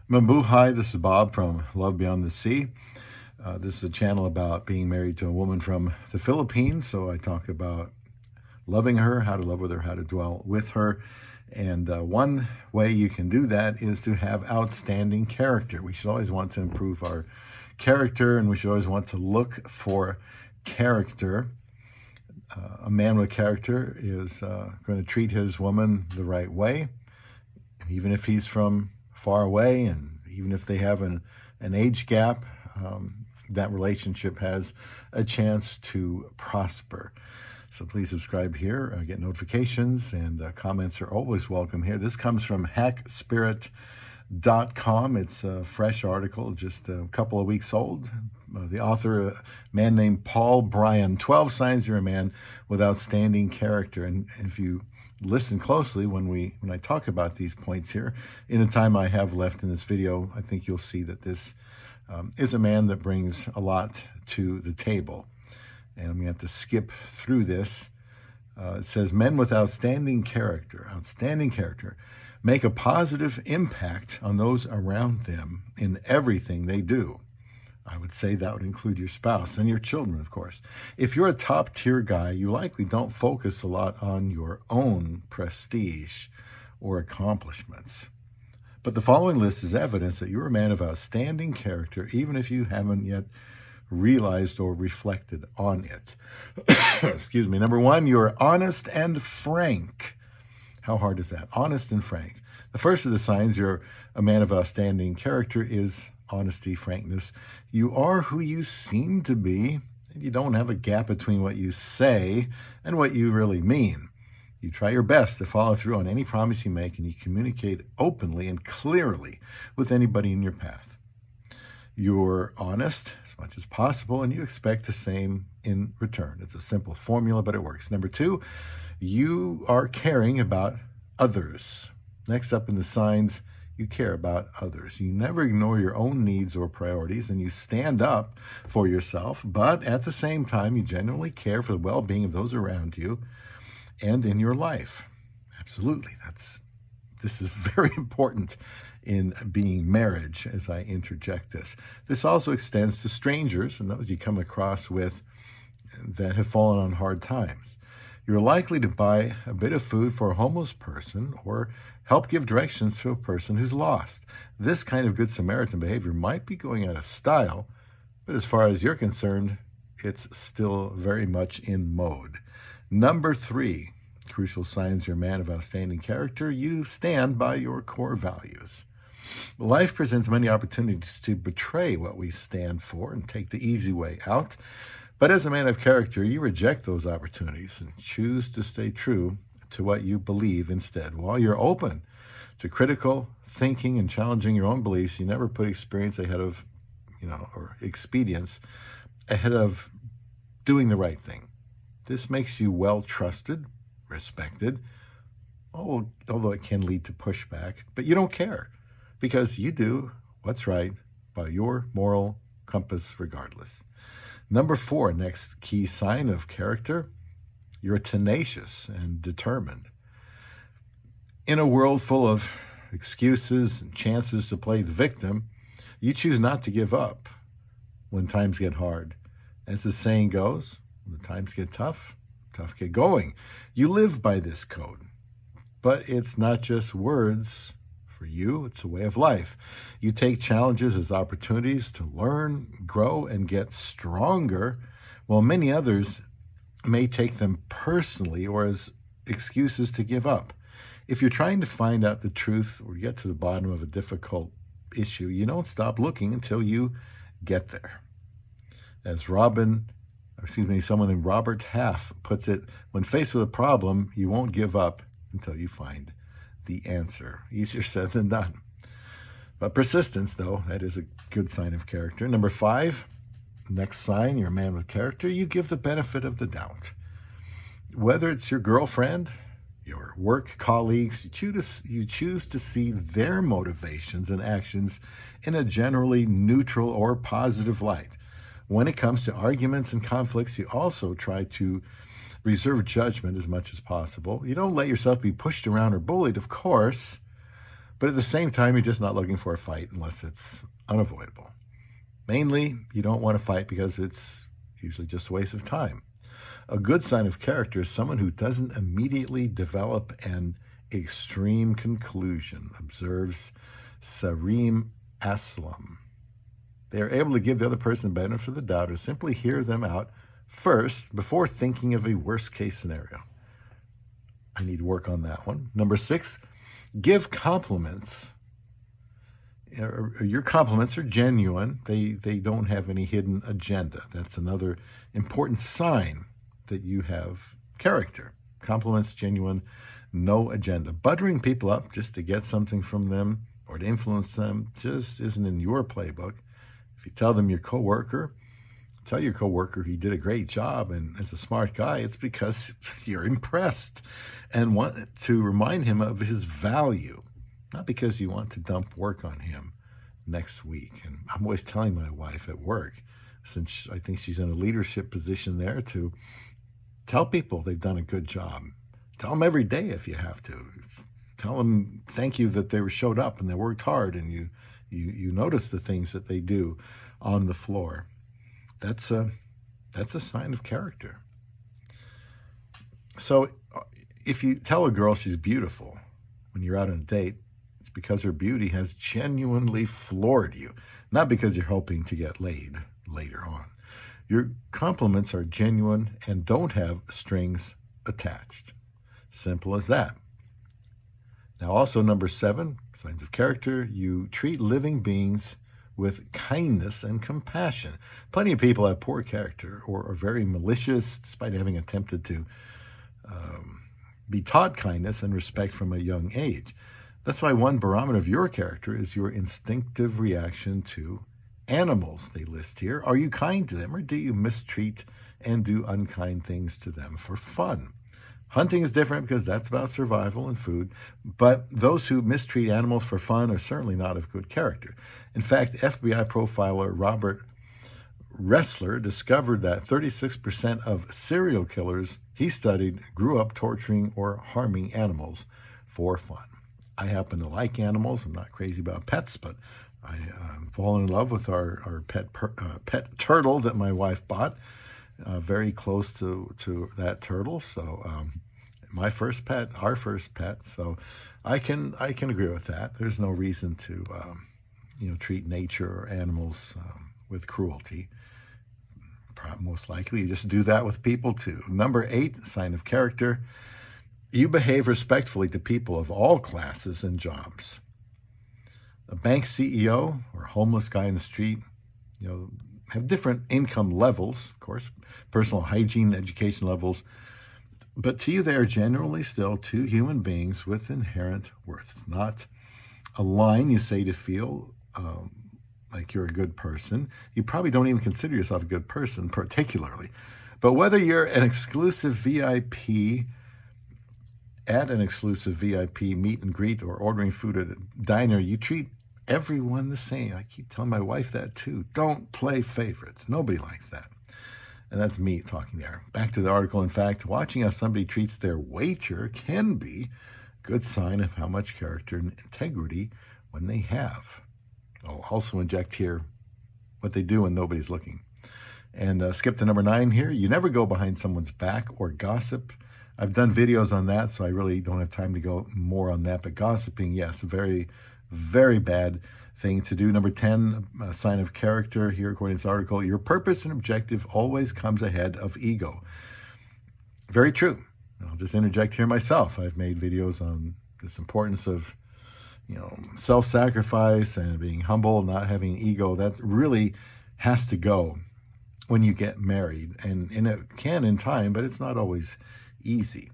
Mabuhay, this is Bob from Love Beyond the Sea. This is a channel about being married to a woman from the Philippines. So I talk about loving her, how to love with her, how to dwell with her. And one way you can do that is to have outstanding character. We should always want to improve our character, and we should always want to look for character. A man with character is going to treat his woman the right way, even if he's from far away, and even if they have an age gap, that relationship has a chance to prosper. So please subscribe here, get notifications, and comments are always welcome here. This comes from hackspirit.com. It's a fresh article, just a couple of weeks old. The author, a man named Paul Bryan, 12 Signs You're a Man with Outstanding Character. And if you listen closely when I talk about these points here, in the time I have left in this video, I think you'll see that this is a man that brings a lot to the table. And I'm going to have to skip through this. It says, men with outstanding character, make a positive impact on those around them in everything they do. I would say that would include your spouse and your children, of course. If you're a top-tier guy, you likely don't focus a lot on your own prestige or accomplishments. But the following list is evidence that you're a man of outstanding character, even if you haven't yet realized or reflected on it. Excuse me. Number one, you're honest and frank. How hard is that? Honest and frank. The first of the signs you're a man of outstanding character is honesty, frankness. You are who you seem to be, and you don't have a gap between what you say and what you really mean. You try your best to follow through on any promise you make, and you communicate openly and clearly with anybody in your path. You're honest as much as possible, and you expect the same in return. It's a simple formula, but it works. Number two, you are caring about others. Next up in the signs, you care about others. You never ignore your own needs or priorities, and you stand up for yourself, but at the same time, you genuinely care for the well-being of those around you and in your life. Absolutely. This is very important in being marriage, as I interject this. This also extends to strangers and those you come across with that have fallen on hard times. You're likely to buy a bit of food for a homeless person or help give directions to a person who's lost. This kind of Good Samaritan behavior might be going out of style, but as far as you're concerned, it's still very much in mode. Number three, crucial signs you're a man of outstanding character, you stand by your core values. Life presents many opportunities to betray what we stand for and take the easy way out. But as a man of character, you reject those opportunities and choose to stay true to what you believe instead. While you're open to critical thinking and challenging your own beliefs, you never put experience ahead of, or expedience ahead of doing the right thing. This makes you well trusted, respected, although it can lead to pushback, but you don't care because you do what's right by your moral compass regardless. Number four, next key sign of character, you're tenacious and determined. In a world full of excuses and chances to play the victim, you choose not to give up when times get hard. As the saying goes, when the times get tough, tough get going. You live by this code, but it's not just words. For you, it's a way of life. You take challenges as opportunities to learn, grow, and get stronger, while many others may take them personally or as excuses to give up. If you're trying to find out the truth or get to the bottom of a difficult issue, you don't stop looking until you get there. As someone named Robert Half puts it, when faced with a problem, you won't give up until you find the answer. Easier said than done. But persistence, though, that is a good sign of character. Number five, next sign, you're a man with character, you give the benefit of the doubt. Whether it's your girlfriend, your work colleagues, you choose to see their motivations and actions in a generally neutral or positive light. When it comes to arguments and conflicts, you also try to reserve judgment as much as possible. You don't let yourself be pushed around or bullied, of course, But at the same time, you're just not looking for a fight unless it's unavoidable. Mainly, you don't want to fight because it's usually just a waste of time. A good sign of character is someone who doesn't immediately develop an extreme conclusion, observes Sarim Aslam. They are able to give the other person the benefit of the doubt or simply hear them out first before thinking of a worst-case scenario. I need to work on that one. Number 6, give compliments. Your compliments are genuine. They don't have any hidden agenda. That's another important sign that you have character. Compliments, genuine, no agenda. Buttering people up just to get something from them or to influence them just isn't in your playbook. If you tell them your coworker, tell your coworker he did a great job and is a smart guy, it's because you're impressed and want to remind him of his value, not because you want to dump work on him next week. And I'm always telling my wife at work, since I think she's in a leadership position there, to tell people they've done a good job. Tell them every day if you have to. Tell them thank you that they showed up and they worked hard and you notice the things that they do on the floor. That's a sign of character. So if you tell a girl she's beautiful when you're out on a date, it's because her beauty has genuinely floored you, not because you're hoping to get laid later on. Your compliments are genuine and don't have strings attached. Simple as that. Now also number 7, signs of character, you treat living beings with kindness and compassion. Plenty of people have poor character or are very malicious despite having attempted to be taught kindness and respect from a young age. That's why one barometer of your character is your instinctive reaction to animals they list here. Are you kind to them or do you mistreat and do unkind things to them for fun? Hunting is different because that's about survival and food, but those who mistreat animals for fun are certainly not of good character. In fact, FBI profiler Robert Ressler discovered that 36% of serial killers he studied grew up torturing or harming animals for fun. I happen to like animals. I'm not crazy about pets, but I've fallen in love with our pet turtle that my wife bought. Very close to that turtle. So my first pet, our first pet. So I can agree with that. There's no reason to treat nature or animals with cruelty. Most likely you just do that with people too. Number 8, sign of character. You behave respectfully to people of all classes and jobs. A bank CEO or a homeless guy in the street, have different income levels, of course, personal hygiene, education levels, but to you they are generally still 2 human beings with inherent worth, not a line you say to feel like you're a good person. You probably don't even consider yourself a good person particularly. But whether you're an exclusive VIP at an exclusive VIP meet and greet or ordering food at a diner, you treat everyone the same. I keep telling my wife that too. Don't play favorites. Nobody likes that. And that's me talking there. Back to the article. In fact, watching how somebody treats their waiter can be a good sign of how much character and integrity when they have. I'll also inject here what they do when nobody's looking. And skip to number 9 here. You never go behind someone's back or gossip. I've done videos on that, so I really don't have time to go more on that. But gossiping, yes, very, very bad thing to do. Number 10, a sign of character here, according to this article, your purpose and objective always comes ahead of ego. Very true. I'll just interject here myself. I've made videos on this importance of self-sacrifice and being humble, not having ego. That really has to go when you get married. And it can in time, but it's not always easy.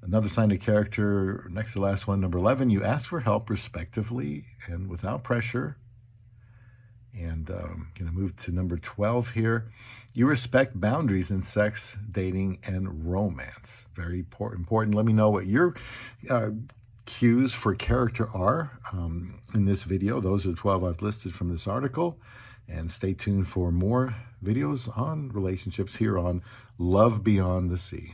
Another sign of character, next to the last one, number 11, you ask for help respectively and without pressure. And going to move to number 12 here. You respect boundaries in sex, dating, and romance. Very important. Let me know what your cues for character are in this video. Those are the 12 I've listed from this article. And stay tuned for more videos on relationships here on Love Beyond the Sea.